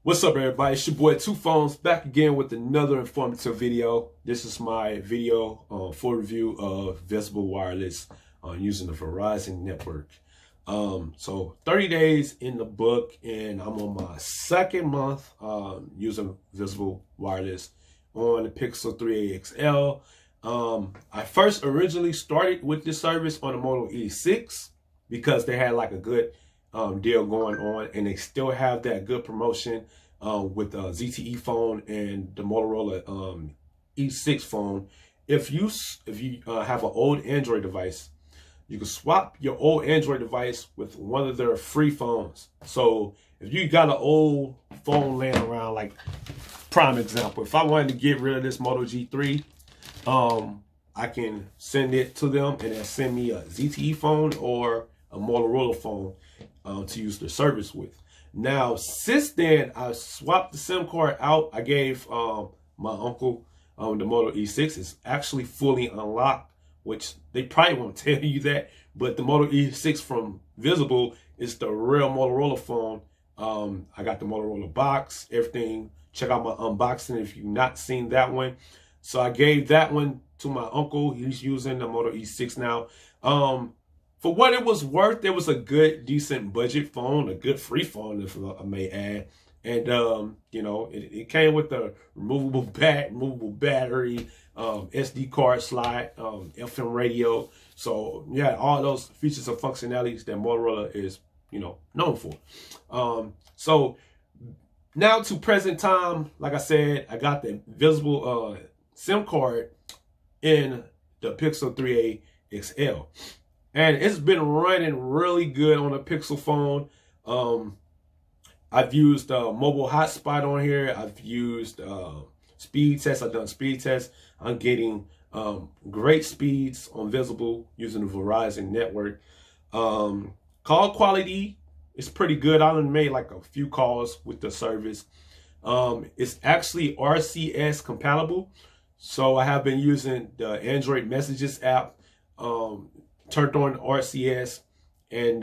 What's up, everybody? It's your boy Two Phones back again with another informative video. This is my video full review of Visible Wireless using the Verizon network. So 30 days in the book, and I'm on my second month using Visible Wireless on the Pixel 3a XL. I first originally started with this service on the Moto E6 because they had like a good deal going on, and they still have that good promotion with the ZTE phone and the Motorola E6 phone. If you have an old Android device, you can swap your old Android device with one of their free phones. So if you got an old phone laying around, like prime example, if I wanted to get rid of this Moto G3, I can send it to them and they'll send me a ZTE phone or a Motorola phone to use the service with. Now, since then, I swapped the SIM card out. I gave my uncle the Moto E6. It's actually fully unlocked, which they probably won't tell you that, but the Moto E6 from Visible is the real Motorola phone. I got the Motorola box, everything. Check out my unboxing if you've not seen that one. So I gave that one to my uncle. He's using the Moto E6 now. For what it was worth, it was a good, decent budget phone, a good free phone, if I may add. And, you know, it came with the removable battery, SD card slot, FM radio. So, yeah, all those features and functionalities that Motorola is, you know, known for. So now to present time, like I said, I got the Visible SIM card in the Pixel 3a XL. And it's been running really good on a Pixel phone. I've used mobile hotspot on here. I've used speed tests. I've done speed tests. I'm getting great speeds on Visible using the Verizon network. Call quality is pretty good. I done made like a few calls with the service. It's actually RCS compatible. So I have been using the Android Messages app. Turned on RCS, and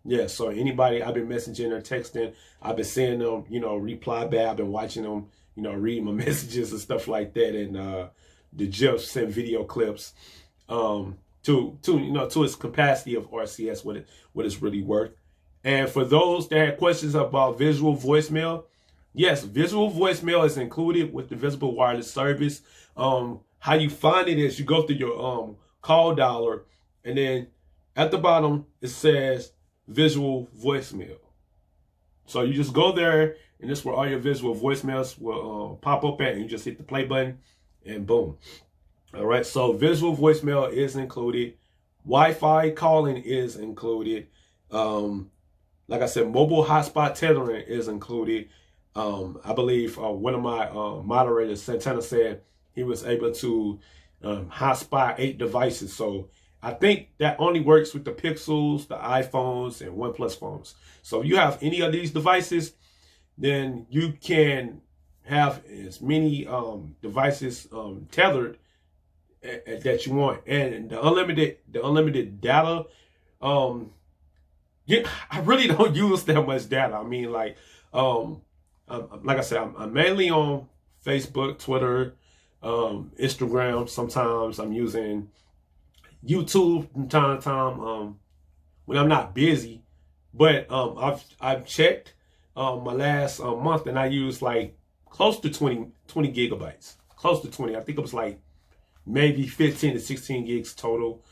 yeah, so anybody I've been messaging or texting, I've been seeing them, you know, reply back. I've been watching them, you know, read my messages and stuff like that, and the GIFs and video clips to you know, to its capacity of RCS, what it's really worth. And for those that had questions about visual voicemail, yes, visual voicemail is included with the Visible Wireless service. How you find it is you go through your call dialer, and then at the bottom, it says visual voicemail. So you just go there, and this is where all your visual voicemails will pop up at, and you just hit the play button, and boom. All right, so visual voicemail is included. Wi-Fi calling is included. Like I said, mobile hotspot tethering is included. I believe one of my moderators, Santana, said he was able to hotspot 8 devices. So I think that only works with the Pixels, the iPhones, and OnePlus phones. So if you have any of these devices, then you can have as many devices tethered that you want. And the unlimited data, yeah, I really don't use that much data. I mean, like I said, I'm mainly on Facebook, Twitter, Instagram. Sometimes I'm using YouTube from time to time when I'm not busy, but I've checked my last month, and I used like close to 20 gigabytes, close to 20. I think it was like maybe 15 to 16 gigs total.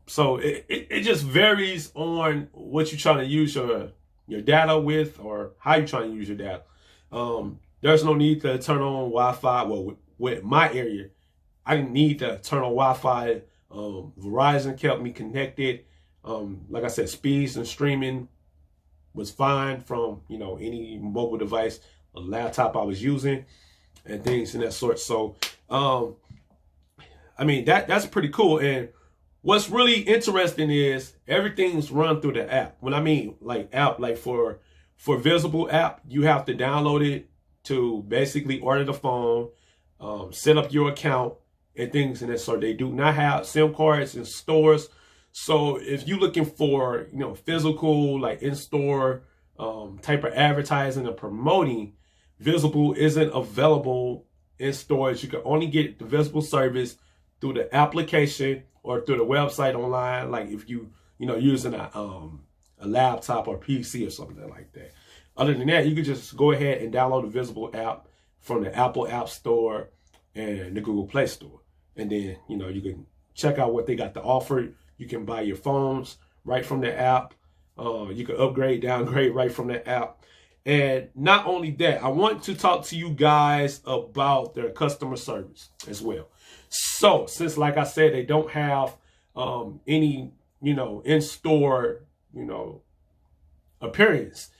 So it just varies on what you're trying to use your data with, or how you're trying to use your data. There's no need to turn on Wi-Fi. Well, with my area, I didn't need to turn on Wi-Fi. Verizon kept me connected. Like I said, speeds and streaming was fine from, you know, any mobile device, a laptop I was using, and things in that sort. So, I mean, that's pretty cool. And what's really interesting is everything's run through the app. When I mean like app, like for Visible app, you have to download it to basically order the phone, set up your account, and things in that sort. They do not have SIM cards in stores. So if you're looking for, you know, physical, like in-store type of advertising or promoting, Visible isn't available in stores. You can only get the Visible service through the application or through the website online, like if you using a laptop or PC or something like that. Other than that, you can just go ahead and download the Visible app from the Apple App Store and the Google Play Store. And then, you can check out what they got to offer. You can buy your phones right from the app. You can upgrade, downgrade right from the app. And not only that, I want to talk to you guys about their customer service as well. So since, like I said, they don't have any, in-store, appearance,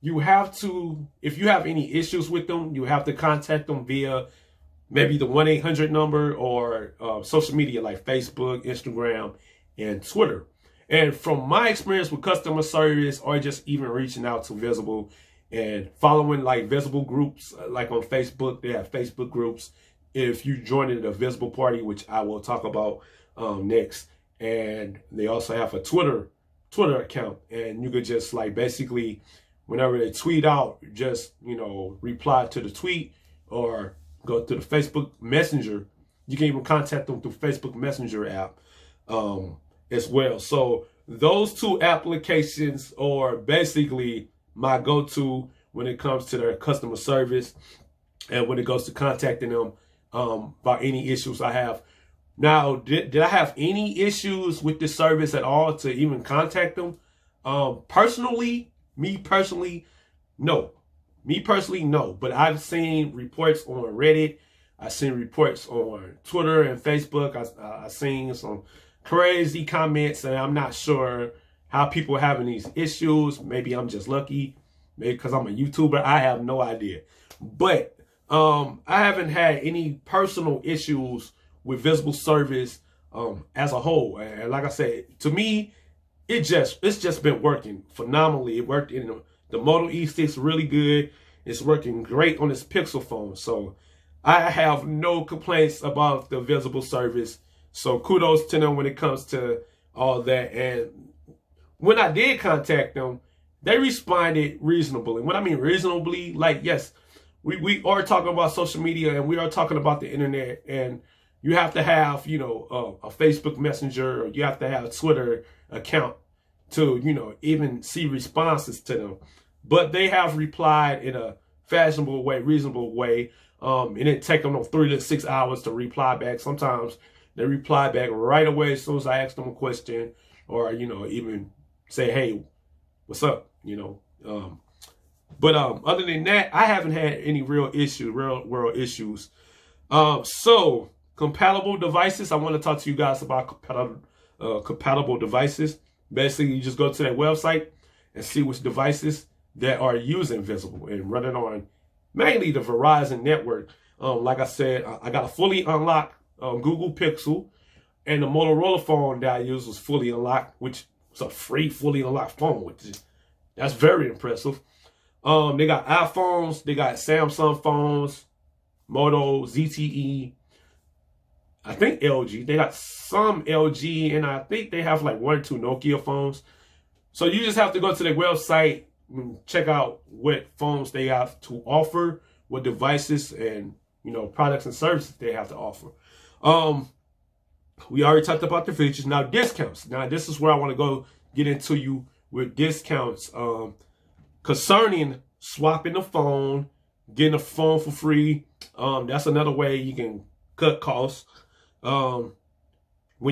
you have to, if you have any issues with them, you have to contact them via maybe the 1-800 number or social media like Facebook, Instagram, and Twitter. And from my experience with customer service, or just even reaching out to Visible and following like Visible groups, like on Facebook, they have Facebook groups. If you join the Visible party, which I will talk about next, and they also have a Twitter account, and you could just like basically whenever they tweet out, just reply to the tweet or go to the Facebook Messenger. You can even contact them through Facebook Messenger app as well. So those two applications are basically my go-to when it comes to their customer service and when it goes to contacting them about any issues I have. Now, did I have any issues with this service at all to even contact them? Me personally, no. But I've seen reports on Reddit. I've seen reports on Twitter and Facebook. I've seen some crazy comments, and I'm not sure how people are having these issues. Maybe I'm just lucky, maybe because I'm a YouTuber. I have no idea. But I haven't had any personal issues with Visible service as a whole. And like I said, to me, it's just been working phenomenally. It worked in the Moto E6 really good. It's working great on this Pixel phone. So I have no complaints about the Visible service. So kudos to them when it comes to all that. And when I did contact them, they responded reasonably. When I mean reasonably, like, yes, we are talking about social media and we are talking about the internet, and you have to have, a Facebook Messenger, or you have to have a Twitter account to, even see responses to them. But they have replied in a fashionable way, reasonable way. It didn't take them 3 to 6 hours to reply back. Sometimes they reply back right away as soon as I ask them a question, or, even say, hey, what's up, But other than that, I haven't had any real world issues. So compatible devices, I want to talk to you guys about compatible devices. Basically, you just go to that website and see which devices that are using Visible and running on mainly the Verizon network. Like I said, I got a fully unlocked Google Pixel, and the Motorola phone that I used was fully unlocked, which was a free fully unlocked phone, that's very impressive. They got iPhones, they got Samsung phones, Moto, ZTE, I think LG. They got some LG, and I think they have like 1 or 2 Nokia phones. So you just have to go to their website and check out what phones they have to offer, what devices and products and services they have to offer. We already talked about the features. Now discounts. Now this is where I want to go get into you with discounts concerning swapping the phone, getting a phone for free. That's another way you can cut costs. When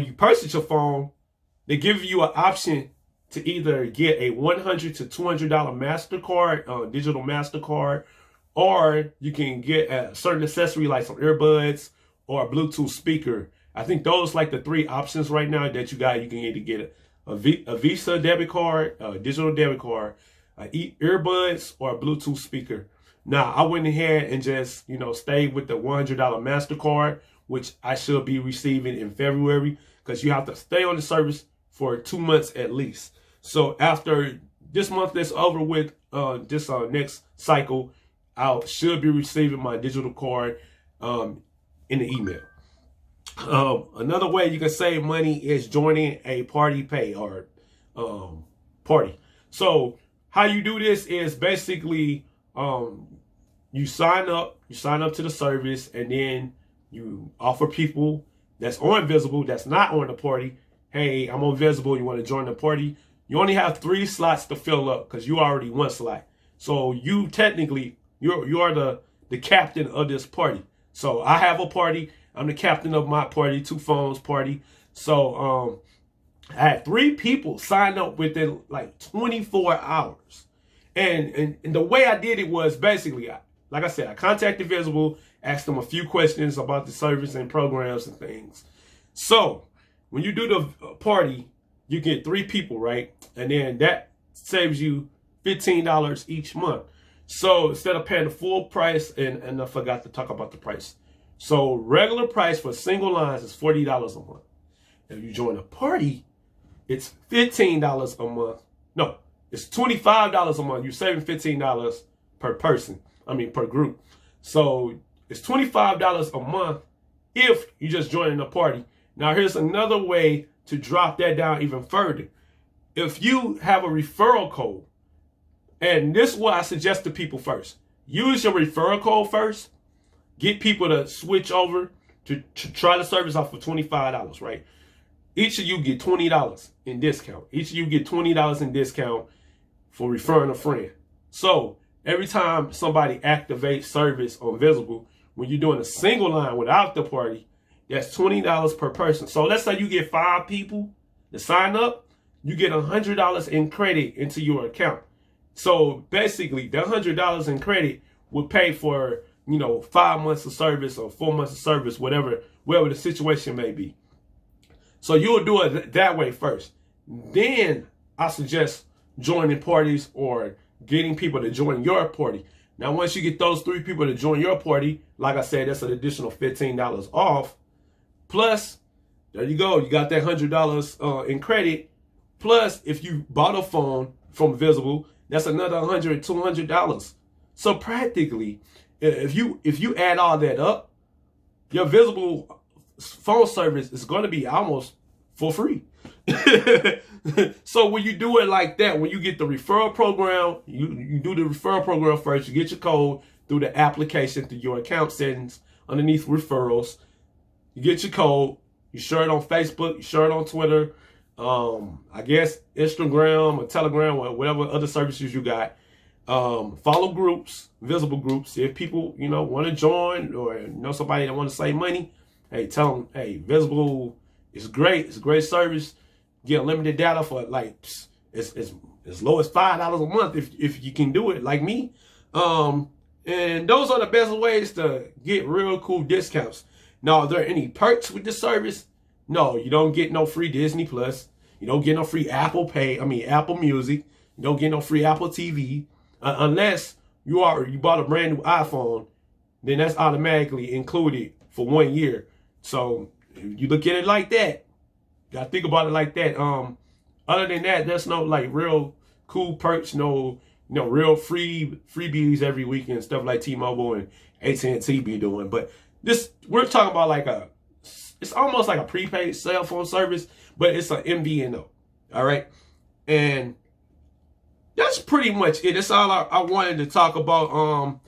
you purchase your phone, they give you an option to either get a $100 to $200 MasterCard, digital MasterCard, or you can get a certain accessory like some earbuds or a Bluetooth speaker. I think those like the 3 options right now that you got. You can either get a Visa debit card, a digital debit card, earbuds, or a Bluetooth speaker. Now, I went ahead and just, stayed with the $100 MasterCard, which I should be receiving in February, because you have to stay on the service for 2 months at least. So after this month that's over with, this next cycle, I should be receiving my digital card in the email. Another way you can save money is joining a party pay or party. So how you do this is basically you sign up to the service, and then you offer people that's on Visible, that's not on the party, hey, I'm on Visible, you want to join the party? You only have 3 slots to fill up because you already 1 slot. So you technically, you are the captain of this party. So I have a party. I'm the captain of my party, 2 phones party. So I had 3 people sign up within like 24 hours. And the way I did it was basically, like I said, I contacted Visible, asked them a few questions about the service and programs and things. So when you do the party, you get 3 people, right? And then that saves you $15 each month. So instead of paying the full price, and I forgot to talk about the price. So regular price for single lines is $40 a month. If you join a party, it's $15 a month. No, it's $25 a month. You're saving $15 per person. I mean, per group. So it's $25 a month if you just join a party. Now, here's another way to drop that down even further. If you have a referral code, and this is what I suggest to people first. Use your referral code first. Get people to switch over to try the service out for $25, right? Each of you get $20 in discount. Each of you get $20 in discount for referring a friend. So every time somebody activates service on Visible, when you're doing a single line without the party, that's $20 per person. So let's say you get 5 people to sign up, you get $100 in credit into your account. So basically, that $100 in credit will pay for, 5 months of service or 4 months of service, whatever the situation may be. So you'll do it that way first. Then I suggest joining parties or getting people to join your party. Now, once you get those 3 people to join your party, like I said, that's an additional $15 off. Plus, there you go. You got that $100 in credit. Plus, if you bought a phone from Visible, that's another $100, $200. So practically, if you add all that up, your Visible phone service is going to be almost for free. So when you do it like that, when you get the referral program, you do the referral program first. You get your code through the application, through your account settings underneath referrals. You get your code. You share it on Facebook. You share it on Twitter. I guess Instagram or Telegram or whatever other services you got. Follow groups, Visible groups. If people, want to join or know somebody that want to save money, hey, tell them, hey, Visible is great. It's a great service. Get unlimited data for like as low as $5 a month if you can do it like me. And those are the best ways to get real cool discounts. Now, are there any perks with this service? No, you don't get no free Disney Plus. You don't get no free Apple Music. You don't get no free Apple TV. Unless you bought a brand new iPhone, then that's automatically included for 1 year. So if you look at it like that, you gotta think about it like that. Other than that, there's no like real cool perks, no real freebies every week and stuff like T-Mobile and AT&T be doing. But we're talking about it's almost like a prepaid cell phone service, but it's an MVNO. All right, and that's pretty much it. That's all I wanted to talk about.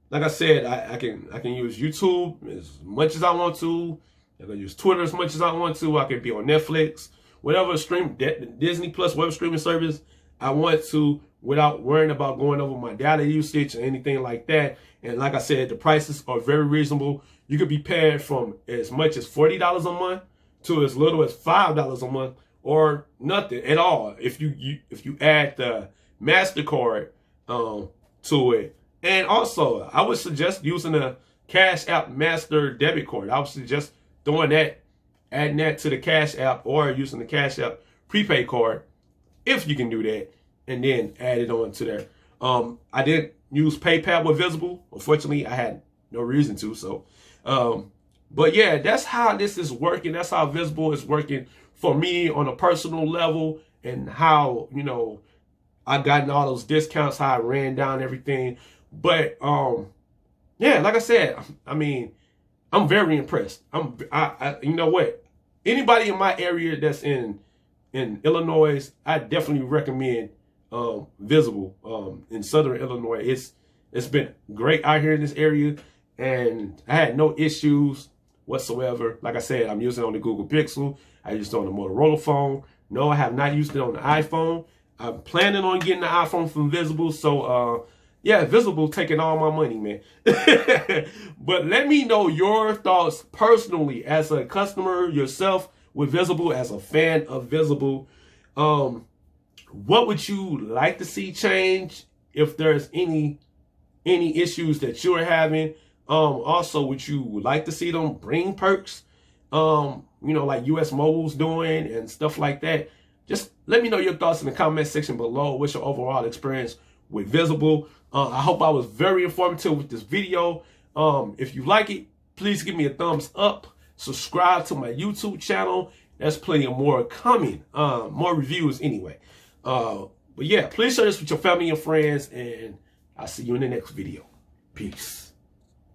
Like I said, I can use YouTube as much as I want to. I can use Twitter as much as I want to. I can be on Netflix, whatever Disney Plus, whatever streaming service I want to, without worrying about going over my data usage or anything like that. And like I said, the prices are very reasonable. You could be paying from as much as $40 a month to as little as $5 a month, or nothing at all if you add the MasterCard to it. And also, I would suggest using a Cash App Master debit card. I would suggest adding that to the Cash App, or using the Cash App prepaid card if you can do that, and then add it on to there. I didn't use PayPal with Visible. Unfortunately, I had no reason to. So, but yeah, that's how this is working. That's how Visible is working for me on a personal level, and how I gotten all those discounts, how I ran down everything. But yeah, like I said, I mean, I'm very impressed. You know what? Anybody in my area that's in Illinois, I definitely recommend Visible in Southern Illinois. It's been great out here in this area, and I had no issues whatsoever. Like I said, I'm using it on the Google Pixel. I used it on the Motorola phone. No, I have not used it on the iPhone. I'm planning on getting the iPhone from Visible. So, yeah, Visible taking all my money, man. But let me know your thoughts personally as a customer yourself with Visible, as a fan of Visible. What would you like to see change if there's any issues that you're having? Also, would you like to see them bring perks? You know, like US Mobile's doing and stuff like that. Just let me know your thoughts in the comment section below. What's your overall experience with Visible? I hope I was very informative with this video. If you like it, please give me a thumbs up. Subscribe to my YouTube channel. There's plenty of more coming. More reviews anyway. But yeah, please share this with your family and friends, and I'll see you in the next video. Peace.